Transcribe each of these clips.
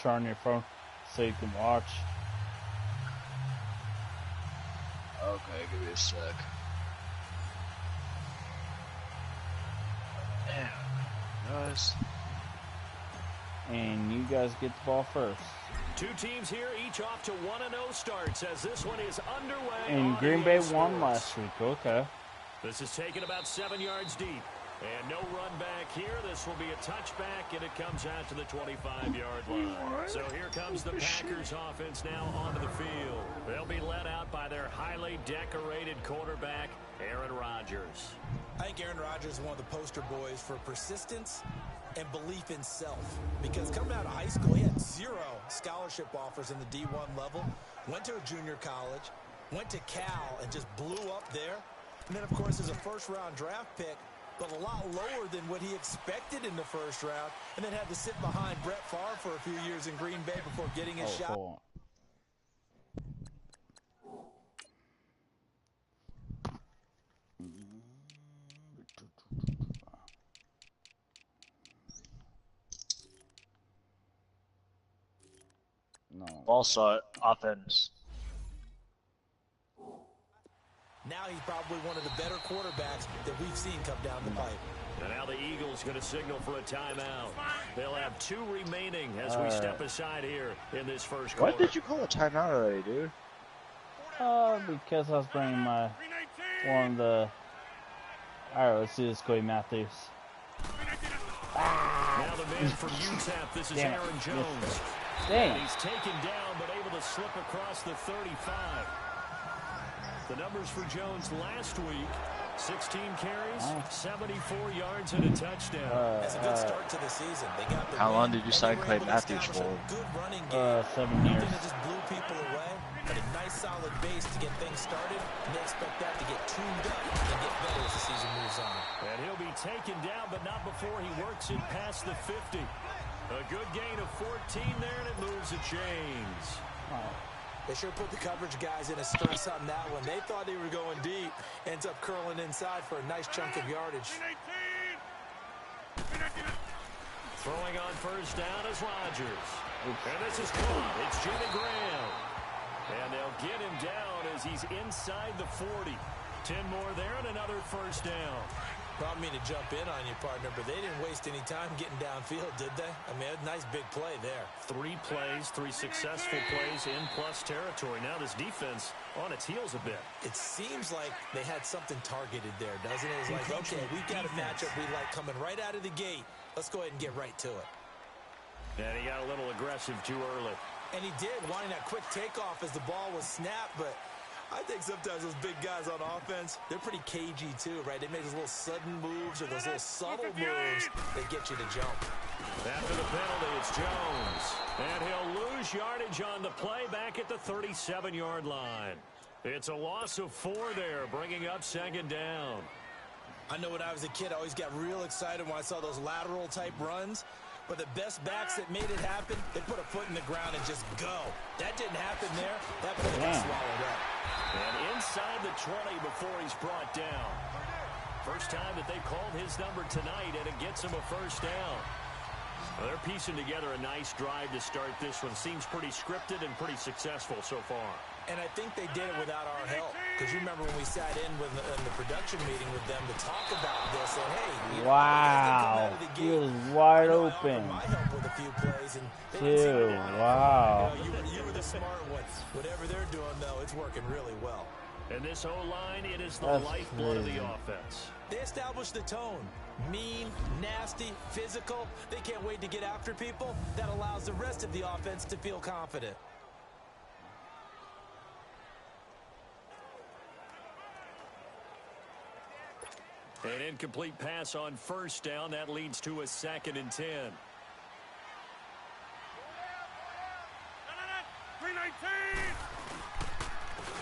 picture on your phone so you can watch. Okay, give me a sec. Yeah, nice. And you guys get the ball first. Two teams here, each off to 1-0 starts as this one is underway. And Green Bay won last week. Okay. This is taken about 7 yards deep. And no run back here. This will be a touchback, and it comes out to the 25-yard line. So here comes the Packers offense now onto the field. They'll be led out by their highly decorated quarterback, Aaron Rodgers. I think Aaron Rodgers is one of the poster boys for persistence and belief in self. Because coming out of high school, he had 0 scholarship offers in the D1 level. Went to a junior college, went to Cal, and just blew up there. And then, of course, as a first-round draft pick, but a lot lower than what he expected in the first round, and then had to sit behind Brett Favre for a few years in Green Bay before getting his shot. Hold on. No. Also, offense. Now he's probably one of the better quarterbacks that we've seen come down the pipe. And now the Eagles going to signal for a timeout. They'll have 2 remaining as we step aside here in this first quarter. What did you call a timeout already, dude? Because I was bringing my one of the. Alright, let's do this, Cody Matthews. Now the man from UTEP, this is Aaron Jones. Dang. He's taken down, but able to slip across the 35. The numbers for Jones last week, 16 carries, 74 yards, and a touchdown. That's a good start to the season. They got the How long did you sign Clay Matthews for? Good running game. 7 years. Nothing that just blew people away, but a nice solid base to get things started, and they expect that to get tuned up and get better as the season moves on. And he'll be taken down, but not before he works it past the 50. A good gain of 14 there, and it moves the chains. They sure put the coverage guys in a stress on that one. They thought they were going deep. Ends up curling inside for a nice chunk of yardage. Throwing on first down is Rodgers. And this is caught. It's Jimmy Graham. And they'll get him down as he's inside the 40. 10 more there and another first down. I don't mean to jump in on you, partner, but they didn't waste any time getting downfield, did they? I mean, a nice big play there. 3 plays, 3 successful plays in plus territory. Now this defense on its heels a bit. It seems like they had something targeted there, doesn't it? It's like, okay, we've got a matchup we like coming right out of the gate. Let's go ahead and get right to it. And he got a little aggressive too early. And he did, wanting that quick takeoff as the ball was snapped, but I think sometimes those big guys on offense, they're pretty cagey too, right? They make those little sudden moves or those little subtle moves that get you to jump. After the penalty, it's Jones. And he'll lose yardage on the play back at the 37-yard line. It's a loss of 4 there, bringing up second down. I know when I was a kid, I always got real excited when I saw those lateral-type runs. But the best backs that made it happen, they put a foot in the ground and just go. That didn't happen there. That play got swallowed up. And inside the 20 before he's brought down. First time that they called his number tonight, and it gets him a first down. Well, they're piecing together a nice drive to start this one. Seems pretty scripted and pretty successful so far. And I think they did it without our help. Because you remember when we sat in the production meeting with them to talk about this. And, hey, wow. He was wide open. My help with a few plays. And wow. You were the smart ones. Whatever they're doing, though, it's working really well. And this O-line, it is the lifeblood of the offense. They established the tone. Mean, nasty, physical. They can't wait to get after people. That allows the rest of the offense to feel confident. An incomplete pass on first down. That leads to a 2nd and 10.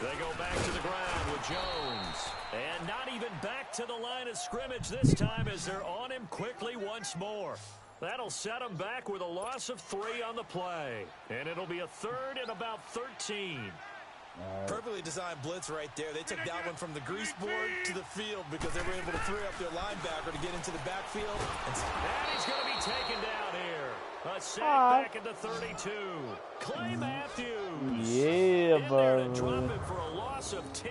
They go back to the ground with Jones. And not even back to the line of scrimmage this time as they're on him quickly once more. That'll set him back with a loss of 3 on the play. And it'll be a 3rd and about 13. Perfectly designed blitz right there. They took that one from the grease board to the field because they were able to free up their linebacker to get into the backfield. And he's going to be taken down here. A sack back at the 32. Clay Matthews. Yeah, bro. Drop it for a loss of 10,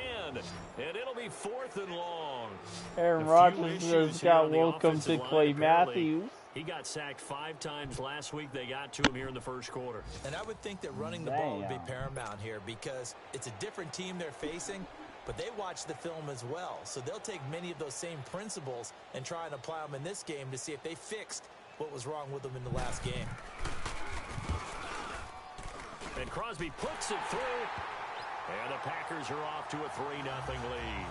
and it'll be 4th and long. Aaron Rodgers just got welcome to Clay Matthews. He got sacked 5 times last week. They got to him here in the first quarter. And I would think that running the ball would be paramount here because it's a different team they're facing, but they watch the film as well. So they'll take many of those same principles and try and apply them in this game to see if they fixed what was wrong with them in the last game. And Crosby puts it through. And the Packers are off to a 3-0 lead.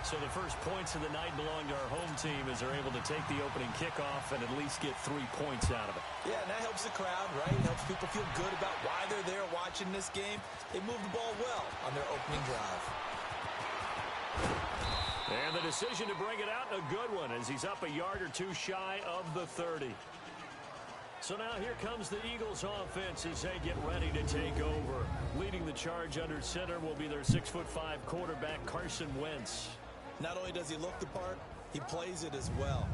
So the first points of the night belong to our home team as they're able to take the opening kickoff and at least get 3 points out of it. Yeah, and that helps the crowd, right? It helps people feel good about why they're there watching this game. They moved the ball well on their opening drive. And the decision to bring it out, a good one, as he's up a yard or 2 shy of the 30. So now here comes the Eagles offense as they get ready to take over. Leading the charge under center will be their 6'5" quarterback, Carson Wentz. Not only does he look the part, he plays it as well.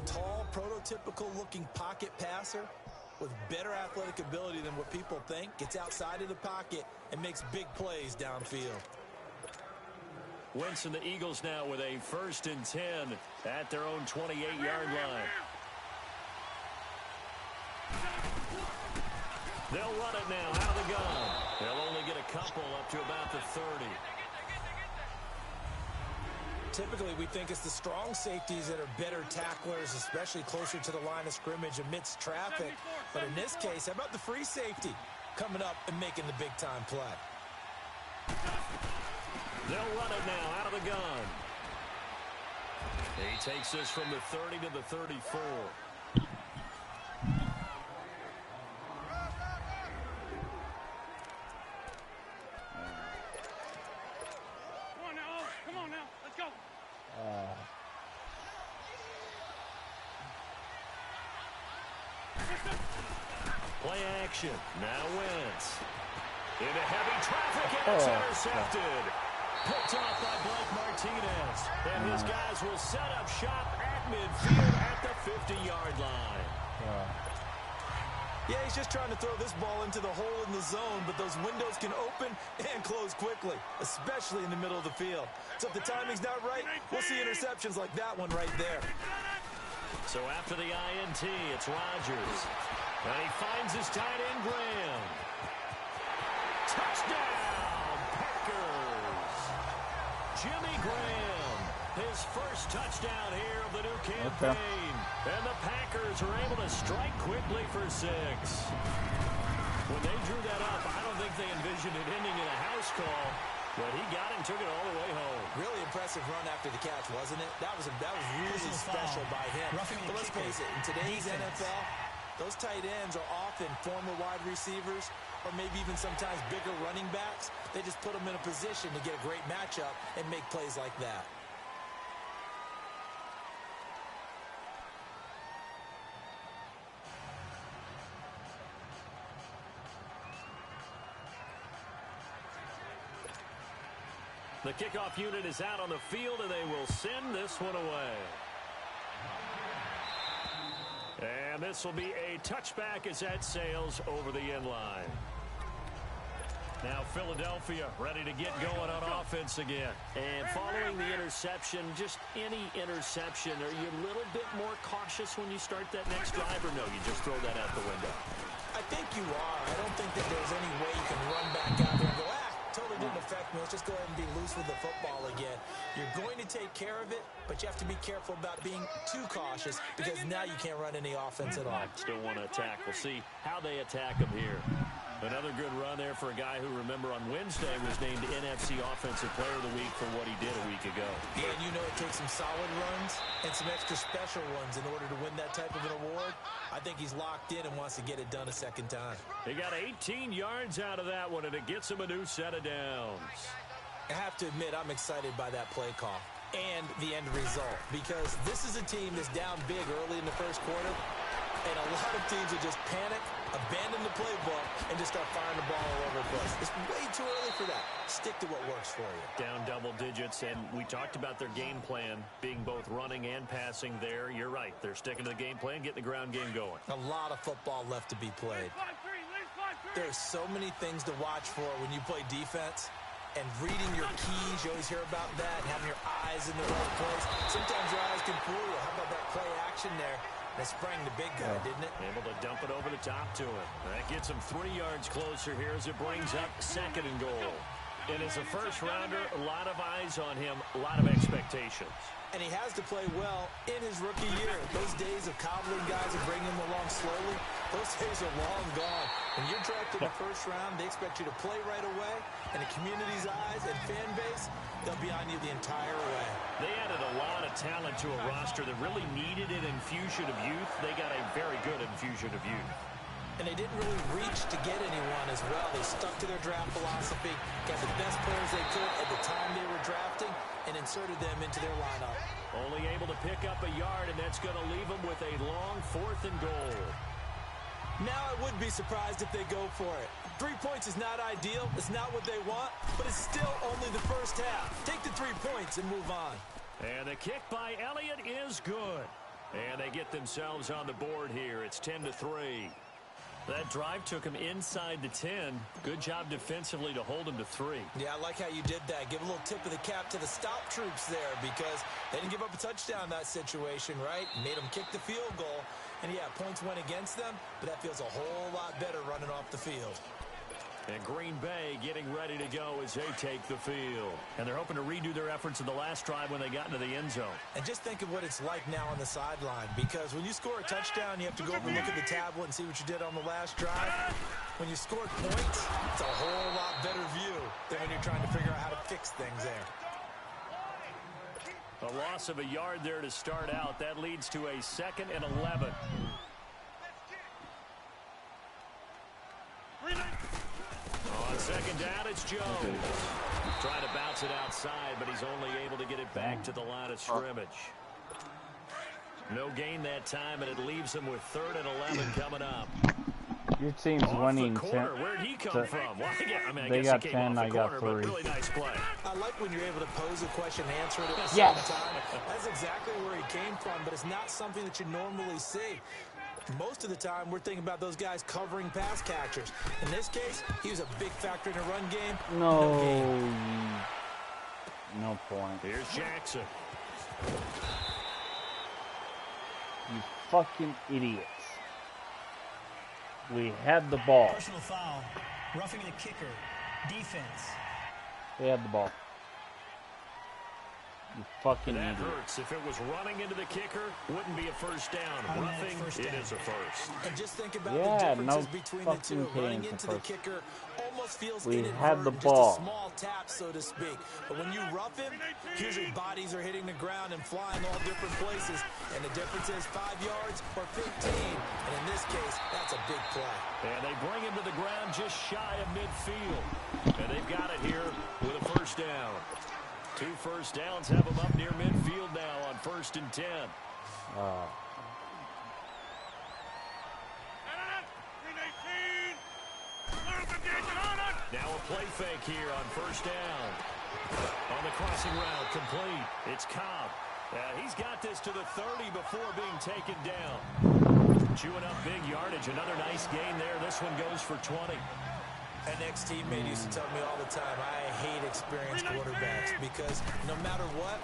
Tall, prototypical-looking pocket passer with better athletic ability than what people think. Gets outside of the pocket and makes big plays downfield. Wentz and the Eagles now with a 1st and 10 at their own 28-yard line. They'll run it now out of the gun. They'll only get a couple up to about the 30. Typically, we think it's the strong safeties that are better tacklers, especially closer to the line of scrimmage amidst traffic. But in this case, how about the free safety coming up and making the big-time play? They'll run it now out of the gun. He takes this from the 30 to the 34. Play action. Now Wentz. Into heavy traffic, and it's intercepted. Picked off by Blake Martinez. And his guys will set up shop at midfield at the 50-yard line. Yeah, he's just trying to throw this ball into the hole in the zone, but those windows can open and close quickly, especially in the middle of the field. So if the timing's not right, we'll see interceptions like that one right there. So after the INT, it's Rodgers. And he finds his tight end, Graham. Touchdown, Packers. Jimmy Graham, his first touchdown here of the new campaign. Okay. And the Packers are able to strike quickly for 6. When they drew that up, I don't think they envisioned it ending in a house call, but he got it and took it all the way home. Really impressive run after the catch, wasn't it? That was really special by him. But let's face it, in today's NFL, those tight ends are often former wide receivers or maybe even sometimes bigger running backs. They just put them in a position to get a great matchup and make plays like that. The kickoff unit is out on the field, and they will send this one away. And this will be a touchback as that sails over the end line. Now Philadelphia ready to get going on offense again. And following the interception, just any interception, are you a little bit more cautious when you start that next drive, or no, you just throw that out the window? I think you are. I don't think that there's any way you can run back out there and go, totally didn't affect me. Let's just go ahead and be loose with the football again. You're going to take care of it, but you have to be careful about being too cautious because now you can't run any offense at all. Still want to attack. We'll see how they attack him here. Another good run there for a guy who, remember, on Wednesday was named NFC Offensive Player of the Week for what he did a week ago. Yeah, and you know it takes some solid runs and some extra special ones in order to win that type of an award. I think he's locked in and wants to get it done a second time. He got 18 yards out of that one, and it gets him a new set of downs. I have to admit, I'm excited by that play call and the end result because this is a team that's down big early in the first quarter, and a lot of teams will just panic, abandon the playbook and just start firing the ball all over the place. It's way too early for that. Stick to what works for you. Down double digits, and we talked about their game plan being both running and passing there. You're right. They're sticking to the game plan, getting the ground game going. A lot of football left to be played. There's so many things to watch for when you play defense. And reading your keys, you always hear about that, and having your eyes in the right place. Sometimes your eyes can fool you. How about that play action there? That sprang the big guy, didn't it? Able to dump it over the top to him. That gets him 3 yards closer here as it brings up 2nd and goal. And as a first-rounder, a lot of eyes on him, a lot of expectations. And he has to play well in his rookie year. Those days of cobbling guys and bringing them along slowly, those days are long gone. When you're drafted in the first round, they expect you to play right away. And the community's eyes and fan base, they'll be on you the entire way. They added a lot of talent to a roster that really needed an infusion of youth. They got a very good infusion of youth. And they didn't really reach to get anyone as well. They stuck to their draft philosophy, got the best players they could at the time they were drafting, and inserted them into their lineup. Only able to pick up a yard, and that's going to leave them with a long 4th and goal. Now I would be surprised if they go for it. 3 points is not ideal. It's not what they want, but it's still only the first half. Take the 3 points and move on. And the kick by Elliott is good. And they get themselves on the board here. It's 10-3. That drive took him inside the 10. Good job defensively to hold him to 3. Yeah, I like how you did that. Give a little tip of the cap to the stop troops there because they didn't give up a touchdown in that situation, right? Made them kick the field goal. And, yeah, points went against them, but that feels a whole lot better running off the field. And Green Bay getting ready to go as they take the field. And they're hoping to redo their efforts in the last drive when they got into the end zone. And just think of what it's like now on the sideline, because when you score a touchdown, you have to go over and look at the tablet and see what you did on the last drive. When you scored points, it's a whole lot better view than when you're trying to figure out how to fix things there. A loss of a yard there to start out. That leads to a 2nd and 11. On 2nd down, it's Jones. Trying to bounce it outside, but he's only able to get it back to the line of scrimmage. No gain that time, and it leaves him with 3rd and 11 coming up. Your team's winning 10. Where'd he come from? Well, I they guess got he came 10, off I the got corner, 3. But really nice play. I like when you're able to pose a question and answer it at the Yes. same time. That's exactly where he came from, but it's not something that you normally see. Most of the time, we're thinking about those guys covering pass catchers. In this case, he was a big factor in the run game. No game. No point. Here's Jackson. You fucking idiots. We had the ball. Personal foul. Roughing the kicker. Defense. They had the ball. You fucking That idiot. hurts. If it was running into the kicker, wouldn't be a first down. Automatic Roughing, first it down. is a first. And just think about Yeah, the differences no between the two. fucking Running kidding into for the first. kicker almost feels We inadvertent, had the just ball. a small tap, so to speak. But when you rough him, usually bodies are hitting the ground and flying all different places. And the difference is 5 yards or 15. And in this case, that's a big play. And they bring him to the ground just shy of midfield. And they've got it here with a first down. 2 first downs have them up near midfield now on 1st and 10. Now a play fake here on 1st down. On the crossing route, complete. It's Cobb. He's got this to the 30 before being taken down. Chewing up big yardage. Another nice gain there. This one goes for 20. An ex-teammate used to tell me all the time, I hate experienced quarterbacks because no matter what,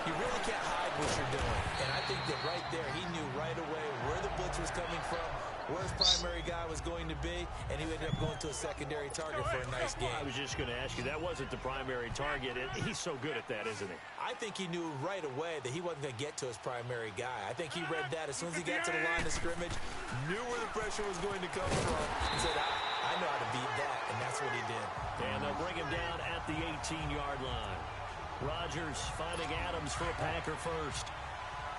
you really can't hide what you're doing. And I think that right there, he knew right away where the blitz was coming from, where his primary guy was going to be, and he ended up going to a secondary target for a nice game. I was just going to ask you, that wasn't the primary target. He's so good at that, isn't he? I think he knew right away that he wasn't going to get to his primary guy. I think he read that as soon as he got to the line of scrimmage, knew where the pressure was going to come from, and said, I know how to beat that, and that's what he did. And they'll bring him down at the 18-yard line. Rodgers finding Adams for a Packer first.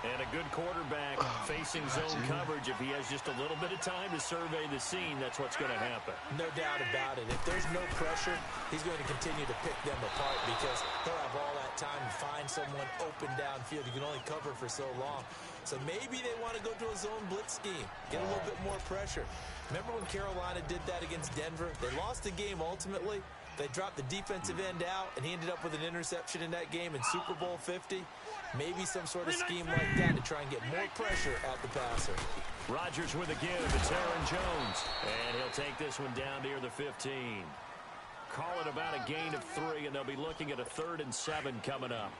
And a good quarterback facing zone coverage. If he has just a little bit of time to survey the scene, that's what's going to happen. No doubt about it. If there's no pressure, he's going to continue to pick them apart because he'll have all that time to find someone open downfield. You can only cover for so long. So maybe they want to go to a zone blitz scheme, get a little bit more pressure. Remember when Carolina did that against Denver? They lost the game ultimately. They dropped the defensive end out, and he ended up with an interception in that game in Super Bowl 50. Maybe some sort of scheme like that to try and get more pressure at the passer. Rodgers with a give. It's Aaron Jones. And he'll take this one down near the 15. Call it about a gain of 3, and they'll be looking at a 3rd and 7 coming up.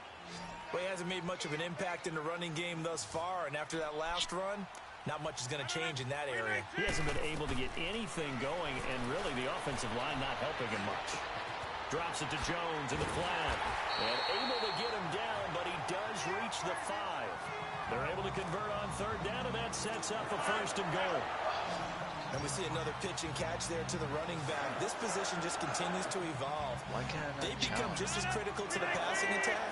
Well, he hasn't made much of an impact in the running game thus far, and after that last run, not much is going to change in that area. He hasn't been able to get anything going, and really the offensive line not helping him much. Drops it to Jones in the flat. And able to get him down, but he does reach the 5. They're able to convert on 3rd down, and that sets up a 1st and goal. And we see another pitch and catch there to the running back. This position just continues to evolve. They become just as critical to the passing attack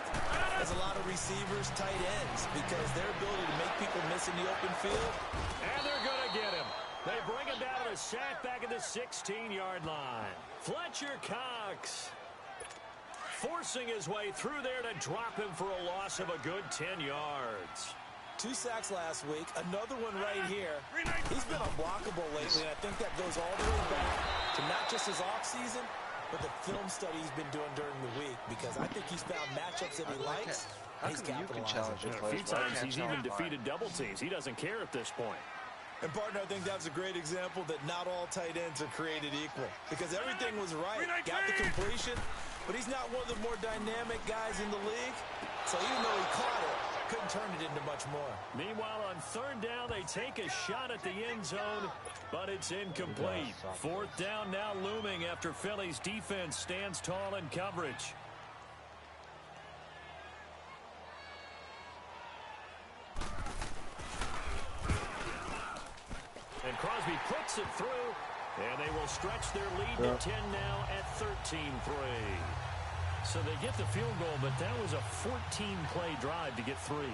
as a lot of receivers, tight ends, because their ability to make people miss in the open field. And they're going to get him. They bring him down to the sack back at the 16-yard line. Fletcher Cox forcing his way through there to drop him for a loss of a good 10 yards. 2 sacks last week, another one right here. He's been unblockable lately, and I think that goes all the way back to not just his offseason, but the film study he's been doing during the week, because I think he's found matchups that he likes, and he's capitalizing. A few times he's even defeated double teams. He doesn't care at this point. And, partner, I think that's a great example that not all tight ends are created equal, because everything was right. Got the completion, but he's not one of the more dynamic guys in the league, so even though he caught it, couldn't turn it into much more. Meanwhile, on 3rd down, they take a shot at the end zone, but it's incomplete. 4th down now looming after Philly's defense stands tall in coverage. And Crosby puts it through, and they will stretch their lead to 10 now at 13-3. So they get the field goal, but that was a 14-play drive to get 3. You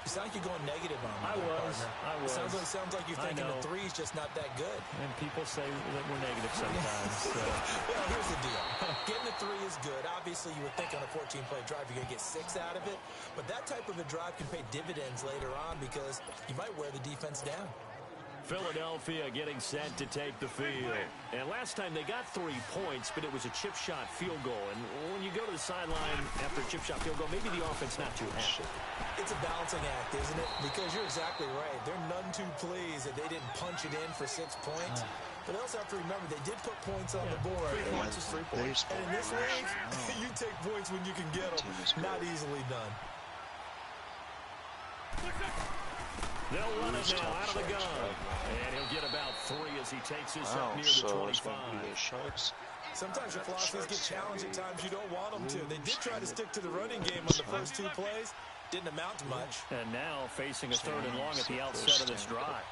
sound like you're going negative on me. I was. Sounds like you're thinking the 3's just not that good. And people say that we're negative sometimes. So. Well, here's the deal. Getting the 3 is good. Obviously, you would think on a 14-play drive you're going to get 6 out of it. But that type of a drive can pay dividends later on because you might wear the defense down. Philadelphia getting set to take the field. And last time they got 3 points, but it was a chip shot field goal. And when you go to the sideline after a chip shot field goal, maybe the offense not too happy. It's a balancing act, isn't it? Because you're exactly right. They're none too pleased that they didn't punch it in for 6 points. But they also have to remember they did put points on the board. 3 points is 3 points. And in this league, you take points when you can get them. Not easily done. They'll run it now out of the gun. And he'll get about 3 as he takes this up near the 25. Sometimes your philosophies get challenged at times you don't want them to. They did try to stick to the running game on the first 2 plays. Didn't amount to much. And now facing a 3rd and long at the outset of this drive.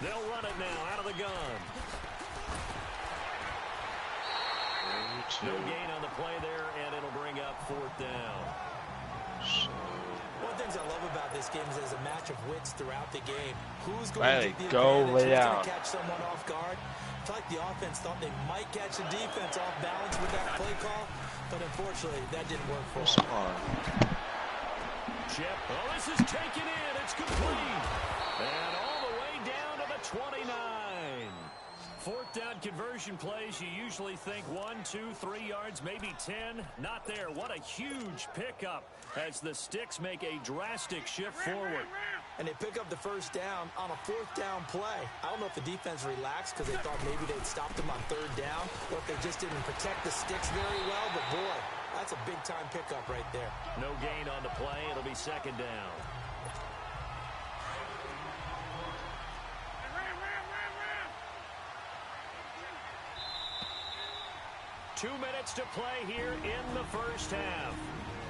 They'll run it now out of the gun. No gain on the play there, and it'll bring up 4th down. One of the things I love about this game is there's a match of wits throughout the game. Who's going to take the advantage? Who's going to catch someone off guard? I feel like the offense thought they might catch the defense off balance with that play call, but unfortunately, that didn't work for them. Chip. Oh, this is taken in. It's complete. And all the way down to the 29. 4th down conversion plays, you usually think 1, 2, 3 yards, maybe 10. Not there. What a huge pickup as the Sticks make a drastic shift forward. And they pick up the 1st down on a 4th down play. I don't know if the defense relaxed because they thought maybe they'd stop them on 3rd down, or if they just didn't protect the Sticks very well. But boy, that's a big-time pickup right there. No gain on the play. It'll be 2nd down. Two minutes to play here in the first half.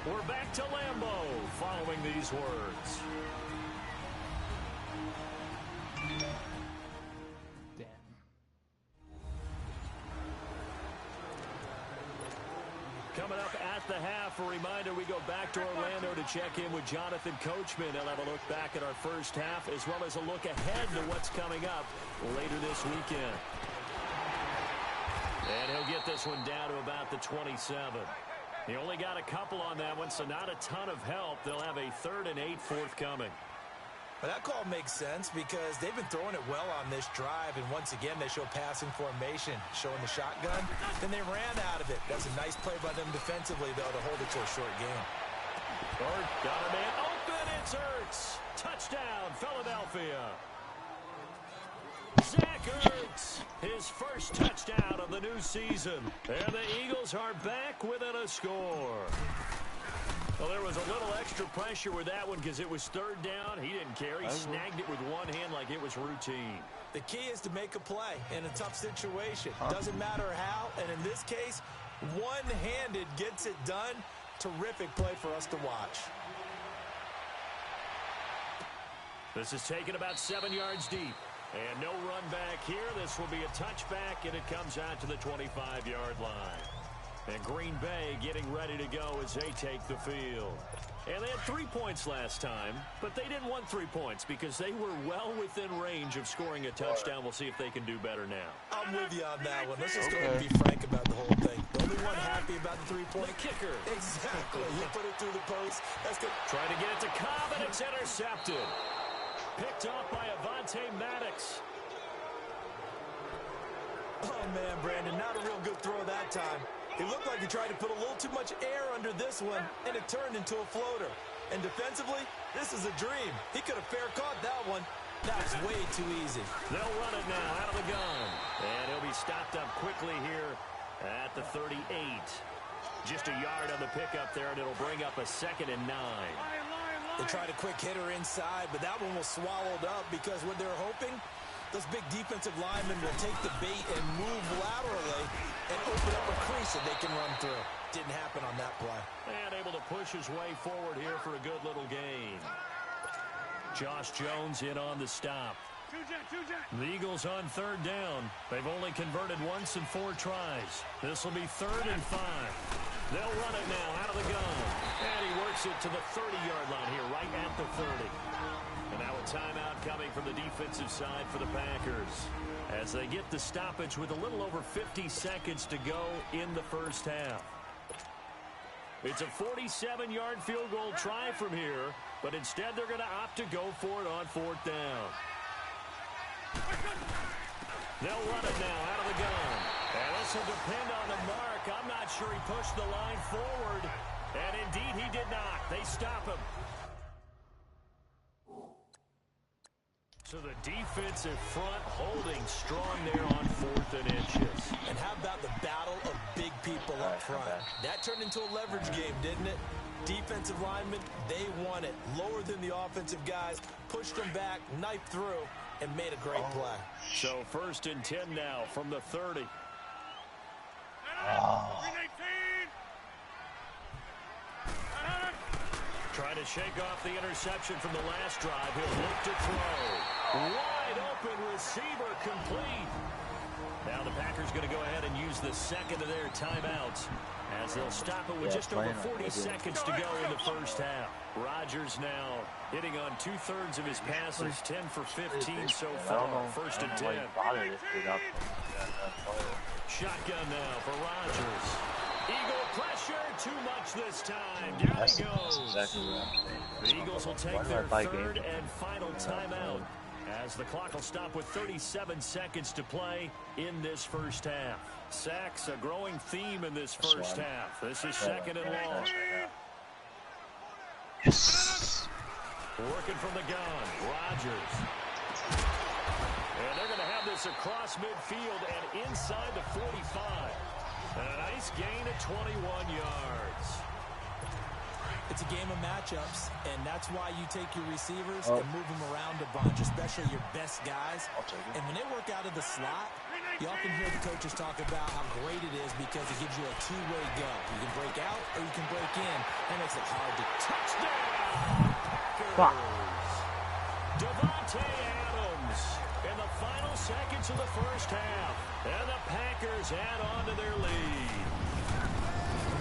We're back to Lambeau following these words. Damn. Coming up at at the half. A reminder, we go back to Orlando to check in with Jonathan Coachman. He'll have a look back at our first half as well as a look ahead to what's coming up later this weekend. And he'll get this one down to about the 27. He only got a couple on that one, so not a ton of help. They'll have a 3rd and 8 forthcoming. Well, that call makes sense because they've been throwing it well on this drive, and once again they show passing formation, showing the shotgun. Then they ran out of it. That's a nice play by them defensively, though, to hold it to a short game. Burt got a man open. It's Ertz. Touchdown, Philadelphia. Zach Ertz, his first touchdown of the new season. And the Eagles are back within a score. Well, there was a little extra pressure with that one because it was 3rd down. He didn't care. He snagged it with one hand like it was routine. The key is to make a play in a tough situation. Doesn't matter how, and in this case, one-handed gets it done. Terrific play for us to watch. This is taken about 7 yards deep. And no run back here. This will be a touchback, and it comes out to the 25-yard line. And Green Bay getting ready to go as they take the field. And they had 3 points last time, but they didn't want 3 points because they were well within range of scoring a touchdown. We'll see if they can do better now. I'm with you on that one. Let's just go ahead and be frank about the whole thing. The only one happy about the 3-point. The kicker. Exactly. You put it through the post. That's good. Trying to get it to Cobb, and it's intercepted. Picked off by Avonte Maddox. Oh, man, Brandon, not a real good throw that time. He looked like he tried to put a little too much air under this one, and it turned into a floater. And defensively, this is a dream. He could have fair caught that one. That was way too easy. They'll run it now out of the gun. And he'll be stopped up quickly here at the 38. Just a yard on the pickup there, and it'll bring up a 2nd and 9. They tried a quick hitter inside, but that one was swallowed up because what they're hoping, those big defensive linemen will take the bait and move laterally and open up a crease that they can run through. Didn't happen on that play. And able to push his way forward here for a good little gain. Josh Jones in on the stop. The Eagles on 3rd down. They've only converted once in 4 tries. This will be 3rd and 5. They'll run it now out of the gun. And he works it to the 30-yard line here, right at the 30. And now a timeout coming from the defensive side for the Packers as they get the stoppage with a little over 50 seconds to go in the first half. It's a 47-yard field goal try from here, but instead they're going to opt to go for it on 4th down. They'll run it now out of the gun. And this will depend on the mark. I'm not sure he pushed the line forward. And indeed he did not. They stop him. So the defensive front holding strong there on 4th and inches. And how about the battle of big people up front? That turned into a leverage game, didn't it? Defensive linemen, they won it. Lower than the offensive guys, pushed them back, knifed through, and made a great play. So 1st and 10 now from the 30. Trying to shake off the interception from the last drive. He'll look to throw. Wide open receiver complete. Now the Packers going to go ahead and use the 2nd of their timeouts as they'll stop it with just over 40 seconds to go in the first half. Rodgers now hitting on 2/3 of his passes, 10 for 15 so far. 1st and 10. Shotgun now for Rodgers. Eagle pressure, too much this time. Down he goes. The Eagles will take their 3rd and final timeout as the clock will stop with 37 seconds to play in this first half. Sacks, a growing theme in this first half. This is 2nd and long. Yes. Working from the gun, Rodgers. And they're going to have this across midfield and inside the 45. And a nice gain of 21 yards. It's a game of matchups, and that's why you take your receivers and move them around a bunch, especially your best guys. And when they work out of the slot, you often hear the coaches talk about how great it is because it gives you a two-way go. You can break out or you can break in. That makes it hard to Touchdown! Davante Adams in the final seconds of the first half. And the Packers add on to their lead.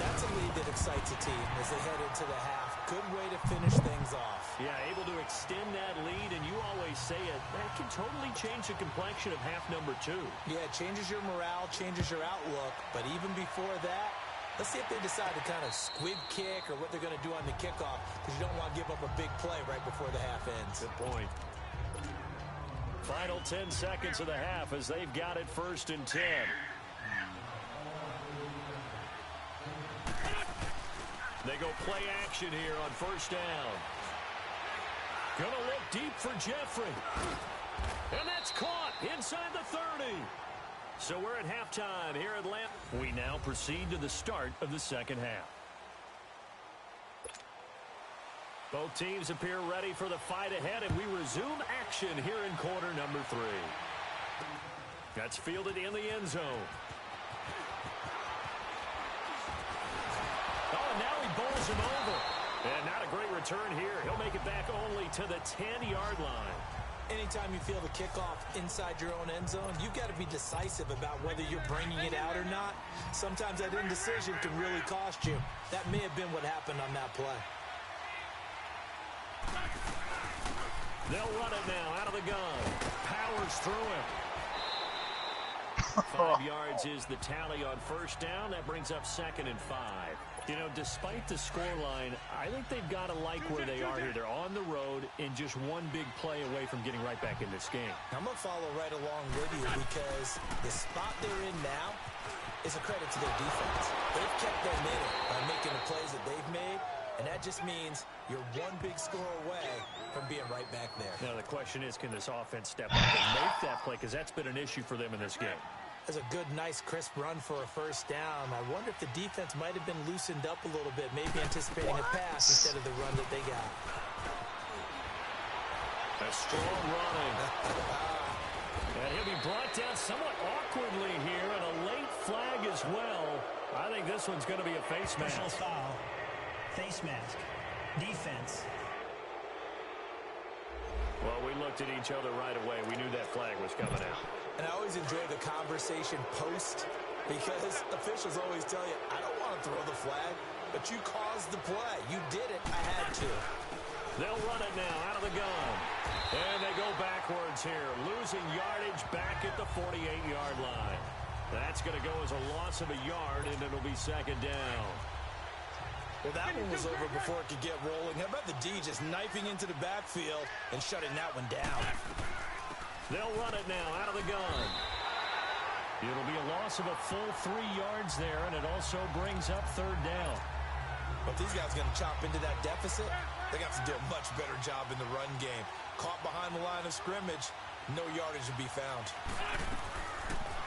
That That's a lead that excites a team as they head into the half. Good way to finish things off. Yeah, able to extend that lead, and you always say it, that can totally change the complexion of half number 2. Yeah, it changes your morale, changes your outlook. But even before that, let's see if they decide to kind of squib kick or what they're going to do on the kickoff, because you don't want to give up a big play right before the half ends. Good point. Final 10 seconds of the half as they've got it 1st and 10. They go play action here on 1st down. Gonna look deep for Jeffrey. And that's caught inside the 30. So we're at halftime here at Atlanta. We now proceed to the start of the second half. Both teams appear ready for the fight ahead, and we resume action here in quarter number 3. That's fielded in the end zone. Oh, and now he bowls him over. And not a great return here. He'll make it back only to the 10-yard line. Anytime you feel the kickoff inside your own end zone, you've got to be decisive about whether you're bringing it out or not. Sometimes that indecision can really cost you. That may have been what happened on that play. They'll run it now out of the gun. Powers through him. 5 yards is the tally on 1st down. That brings up 2nd and 5. You know, despite the scoreline, I think they've got to like where they are here. They're on the road and just one big play away from getting right back in this game. I'm going to follow right along with you because the spot they're in now is a credit to their defense. They've kept them in it by making the plays that they've made, and that just means you're one big score away from being right back there. Now, the question is, can this offense step up and make that play? Because that's been an issue for them in this game. That's a good, nice, crisp run for a 1st down. I wonder if the defense might have been loosened up a little bit, maybe anticipating a pass instead of the run that they got. A strong running. And he'll be brought down somewhat awkwardly here, and a late flag as well. I think this one's going to be a face mask. Personal foul. Face mask. Defense. Well, we looked at each other right away. We knew that flag was coming out. And I always enjoy the conversation post because officials always tell you, I don't want to throw the flag, but you caused the play. You did it. I had to. They'll run it now out of the gun. And they go backwards here, losing yardage back at the 48-yard line. That's going to go as a loss of a yard, and it'll be 2nd down. Well, that one was over before it could get rolling. How about the D just knifing into the backfield and shutting that one down? They'll run it now out of the gun. It'll be a loss of a full 3 yards there, and it also brings up 3rd down. But these guys going to chop into that deficit? They got to do a much better job in the run game. Caught behind the line of scrimmage, no yardage to be found.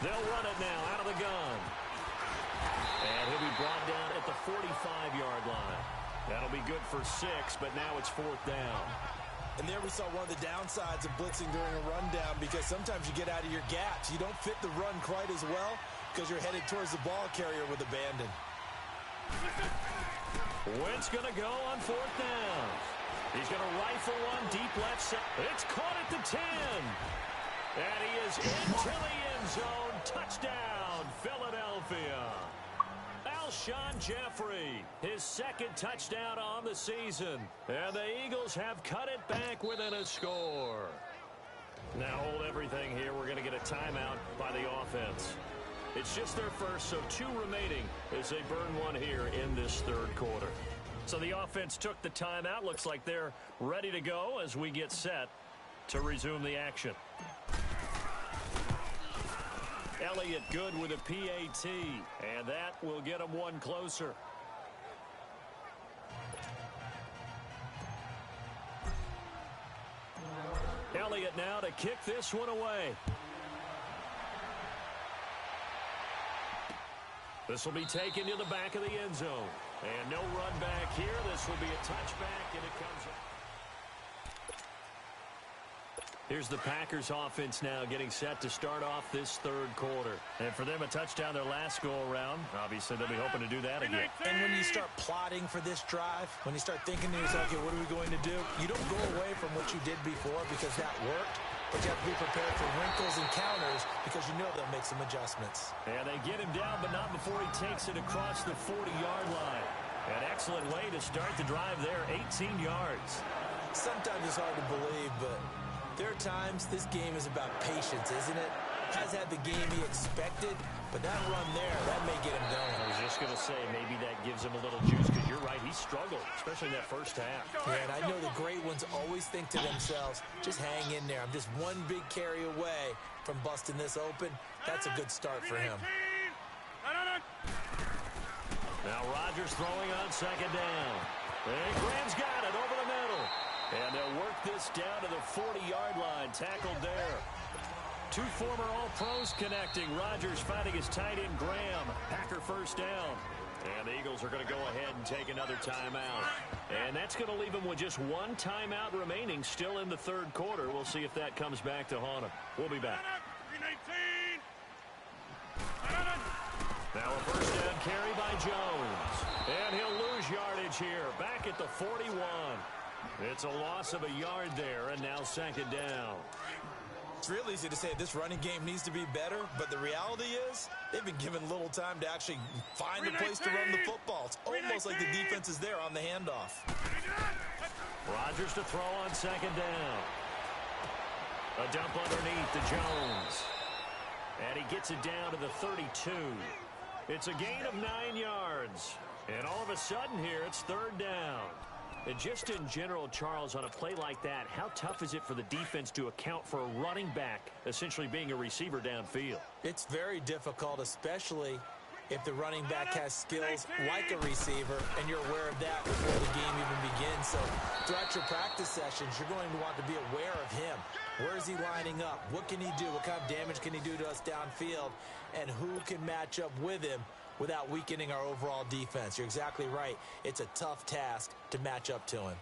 They'll run it now out of the gun. And he'll be brought down at the 45-yard line. That'll be good for 6, but now it's 4th down. And there we saw one of the downsides of blitzing during a rundown because sometimes you get out of your gaps. You don't fit the run quite as well because you're headed towards the ball carrier with abandon. Wentz going to go on 4th down. He's going to rifle one deep left side. It's caught at the 10. And he is into the end zone. Touchdown, Philadelphia. Alshon Jeffrey, his 2nd touchdown on the season. And the Eagles have cut it back within a score. Now hold everything here. We're going to get a timeout by the offense. It's just their first, so 2 remaining as they burn one here in this 3rd quarter. So the offense took the timeout. Looks like they're ready to go as we get set to resume the action. Elliott good with a PAT, and that will get him one closer. Elliott now to kick this one away. This will be taken to the back of the end zone. And no run back here. This will be a touchback, and it comes up. Here's the Packers offense now getting set to start off this 3rd quarter. And for them, a touchdown their last go-around. Obviously, they'll be hoping to do that again. And when you start plotting for this drive, when you start thinking to yourself, okay, what are we going to do? You don't go away from what you did before because that worked. But you have to be prepared for wrinkles and counters receivers because you know they'll make some adjustments. And they get him down, but not before he takes it across the 40-yard line. An excellent way to start the drive there, 18 yards. Sometimes it's hard to believe, but there are times this game is about patience, isn't it? Has had the game he expected, but that run there, that may get him going. I was just going to say, maybe that gives him a little juice, because you're right, he struggled, especially in that first half. Yeah, and I know the great ones always think to themselves, just hang in there. I'm just one big carry away from busting this open. That's a good start for him. Now Rodgers throwing on second down. And Graham's got it over the middle. And they'll work this down to the 40-yard line. Tackled there. Two former All-Pros connecting. Rodgers finding his tight end Graham. Packer first down. And the Eagles are going to go ahead and take another timeout. And that's going to leave them with just one timeout remaining still in the third quarter. We'll see if that comes back to haunt them. We'll be back. Now a first down carry by Jones. And he'll lose yardage here. Back at the 41. It's a loss of a yard there, and now second down. It's real easy to say this running game needs to be better, but the reality is they've been given little time to actually find a place to run the football. It's almost like the defense is there on the handoff. Rodgers to throw on second down. A dump underneath to Jones. And he gets it down to the 32. It's a gain of 9 yards. And all of a sudden here, it's third down. And just in general, Charles, on a play like that, how tough is it for the defense to account for a running back essentially being a receiver downfield? It's very difficult, especially if the running back has skills like a receiver, and you're aware of that before the game even begins. So throughout your practice sessions, you're going to want to be aware of him. Where is he lining up? What can he do? What kind of damage can he do to us downfield? And who can match up with him without weakening our overall defense? You're exactly right. It's a tough task to match up to him.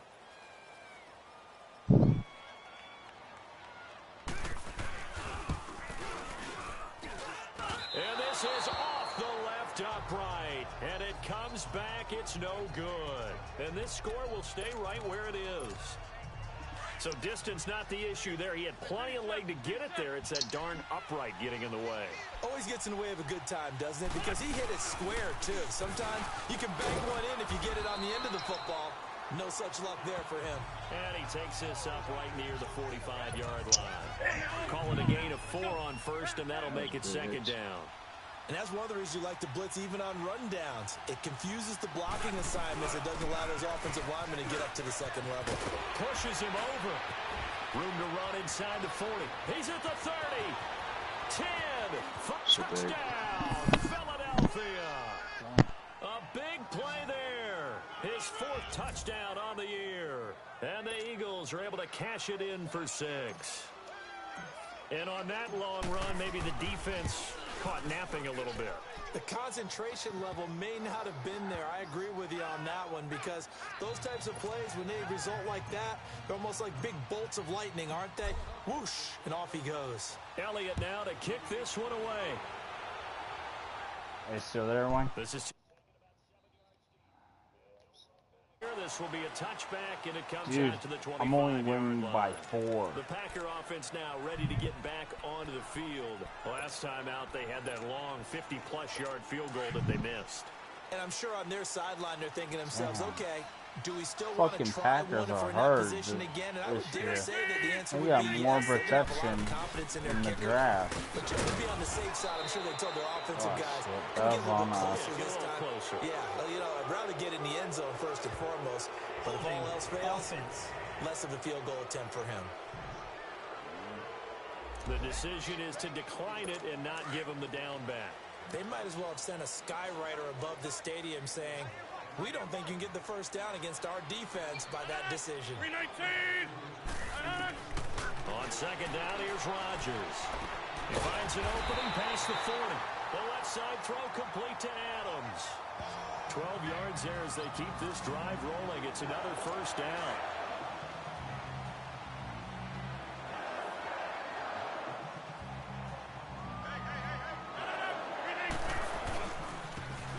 And this is off the left upright. And it comes back. It's no good. And this score will stay right where it is. So distance not the issue there. He had plenty of leg to get it there. It's that darn upright getting in the way. Always gets in the way of a good time, doesn't it? Because he hit it square, too. Sometimes you can bang one in if you get it on the end of the football. No such luck there for him. And he takes this up right near the 45-yard line. Call it a gain of 4 on first, and that'll make it second down. And that's one of the reasons you like to blitz even on run downs. It confuses the blocking assignments. It doesn't allow those offensive linemen to get up to the second level. Pushes him over. Room to run inside the 40. He's at the 30. 10 for touchdown, Philadelphia. A big play there. His 4th touchdown on the year. And the Eagles are able to cash it in for 6. And on that long run, maybe the defense caught napping a little bit. The concentration level may not have been there. I agree with you on that one, because those types of plays, when they result like that, they're almost like big bolts of lightning, aren't they? Whoosh, and off he goes. Elliott now to kick this one away. Are you still there, one? This will be a touchback, and it comes Dude, out to the 25-yard I'm only winning line. by 4. The Packer offense now ready to get back onto the field. Last time out, they had that long 50-plus yard field goal that they missed. And I'm sure on their sideline they're thinking to themselves, okay, do we still want to Fucking try Packers one if are we're in hard that position again? And I would dare say that the answer They would got be more yes. They have a lot protection of confidence in their in the kicker. draft. But just to be on the safe side, I'm sure they told their offensive guys, shit. "Can we get a little That bit was closer Get a this little time?" closer. Yeah, you know, I'd rather get in the end zone first and foremost. But if all else fails, Offense. less of a field goal attempt for him. The decision is to decline it and not give him the down back. They might as well have sent a skywriter above the stadium saying, we don't think you can get the first down against our defense by that decision. On second down, here's Rodgers. He finds an opening past the 40. The left side throw complete to Adams. 12 yards there as they keep this drive rolling. It's another first down.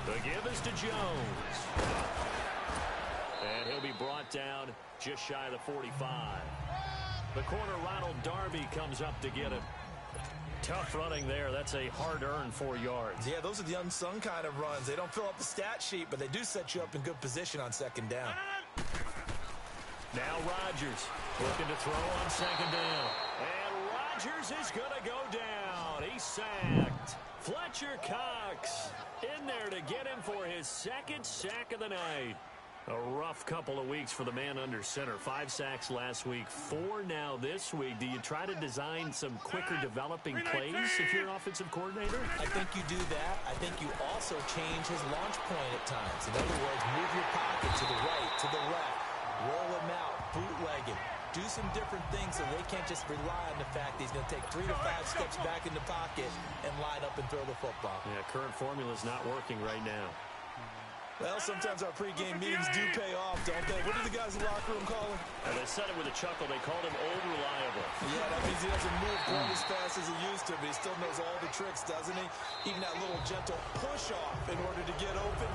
The give is to Jones. And he'll be brought down just shy of the 45. The corner, Ronald Darby, comes up to get it. Tough running there. That's a hard-earned 4 yards. Yeah, those are the unsung kind of runs. They don't fill up the stat sheet, but they do set you up in good position on second down. Now Rodgers looking to throw on second down. And Rodgers is going to go down. He's sacked. Fletcher Cox in there to get him for his second sack of the night. A rough couple of weeks for the man under center. 5 sacks last week, 4 now this week. Do you try to design some quicker developing plays if you're an offensive coordinator? I think you do that. I think you also change his launch point at times. In other words, move your pocket to the right, to the left, roll him out, bootleg him. Do some different things so they can't just rely on the fact that he's going to take 3 to 5 steps back in the pocket and line up and throw the football. Yeah, current formula's not working right now. Well, sometimes our pregame meetings do pay off, don't they? What did the guys in the locker room call him? And they said it with a chuckle. They called him Old Reliable. Yeah, that means he doesn't move quite as fast as he used to, but he still knows all the tricks, doesn't he? Even that little gentle push-off in order to get open,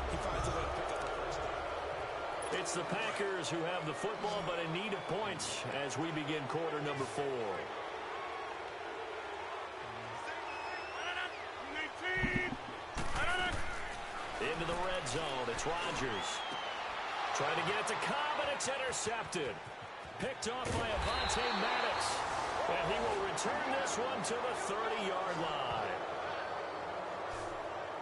he finds a way to pick up the first down. It's the Packers who have the football, but in need of points as we begin quarter number 4. Into the red zone. It's Rodgers. Trying to get it to Cobb, and it's intercepted. Picked off by Avonte Maddox. And he will return this one to the 30-yard line.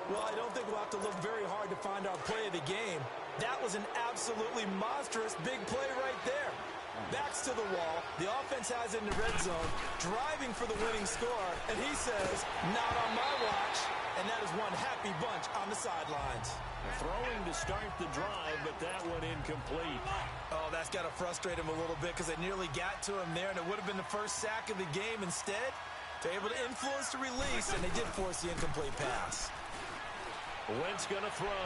Well, I don't think we'll have to look very hard to find our play of the game. That was an absolutely monstrous big play right there. Backs to the wall. The offense has it in the red zone, driving for the winning score, and he says, not on my watch. And that is one happy bunch on the sidelines. Throwing to start the drive, but that one incomplete. Oh, that's got to frustrate him a little bit because they nearly got to him there, and it would have been the first sack of the game instead. They're able to influence the release, and they did force the incomplete pass. Wentz going to throw.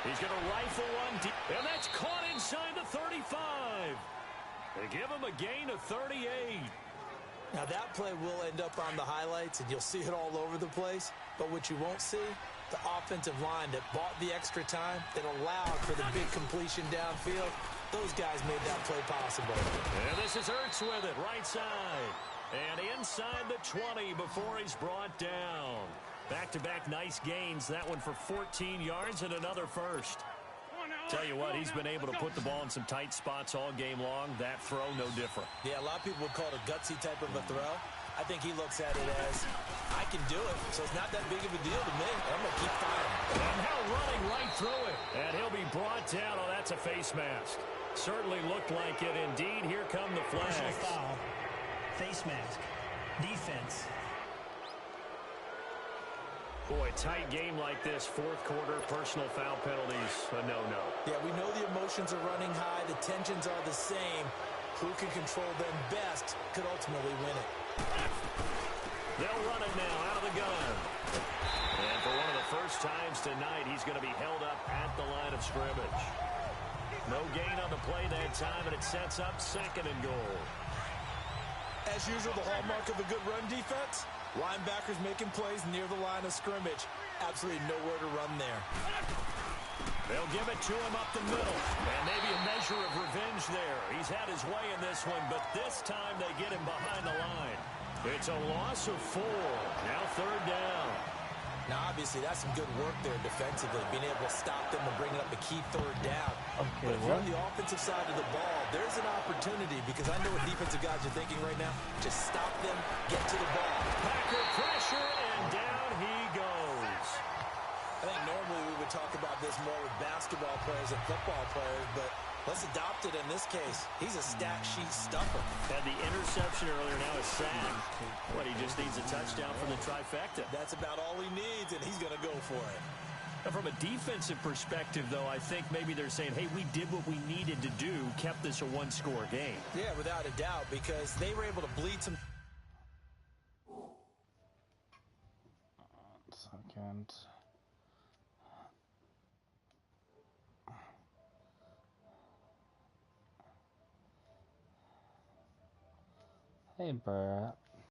He's going to rifle one deep, and that's caught inside the 35. They give him a gain of 38. Now, that play will end up on the highlights, and you'll see it all over the place. But what you won't see, the offensive line that bought the extra time, that allowed for the big completion downfield, those guys made that play possible. And this is Ertz with it, right side. And inside the 20 before he's brought down. Back-to-back nice gains. That one for 14 yards and another first. Tell you what, he's been able to put the ball in some tight spots all game long. That throw, no different. Yeah, a lot of people would call it a gutsy type of a throw. I think he looks at it as, I can do it, so it's not that big of a deal to me. I'm going to keep firing. And now running right through it. And he'll be brought down. Oh, that's a face mask. Certainly looked like it. Indeed, here come the flags. Personal foul. Face mask. Defense. Boy, tight game like this, fourth quarter, personal foul penalties, a no-no. Yeah, we know the emotions are running high. The tensions are the same. Who can control them best could ultimately win it. They'll run it now out of the gun. And for one of the first times tonight, he's going to be held up at the line of scrimmage. No gain on the play that time, and it sets up second and goal. As usual, the hallmark of a good run defense, linebackers making plays near the line of scrimmage. Absolutely nowhere to run there. They'll give it to him up the middle. And maybe a measure of revenge there. He's had his way in this one, but this time they get him behind the line. It's a loss of 4. Now third down. Now, obviously, that's some good work there defensively, being able to stop them and bringing up a key third down. Okay, but if you're on the offensive side of the ball, there's an opportunity because I know what defensive guys are thinking right now. Just stop them, get to the ball. Packer pressure, and down he goes. I think normally we would talk about this more with basketball players and football players, but let's adopt it in this case. He's a stat sheet stuffer. Had the interception earlier, now a sack. What, he just needs a touchdown for the trifecta. That's about all he needs, and he's going to go for it. Now, from a defensive perspective, though, I think maybe they're saying, hey, we did what we needed to do, kept this a one-score game. Yeah, without a doubt, because they were able to bleed some. Second. Hey, Brett.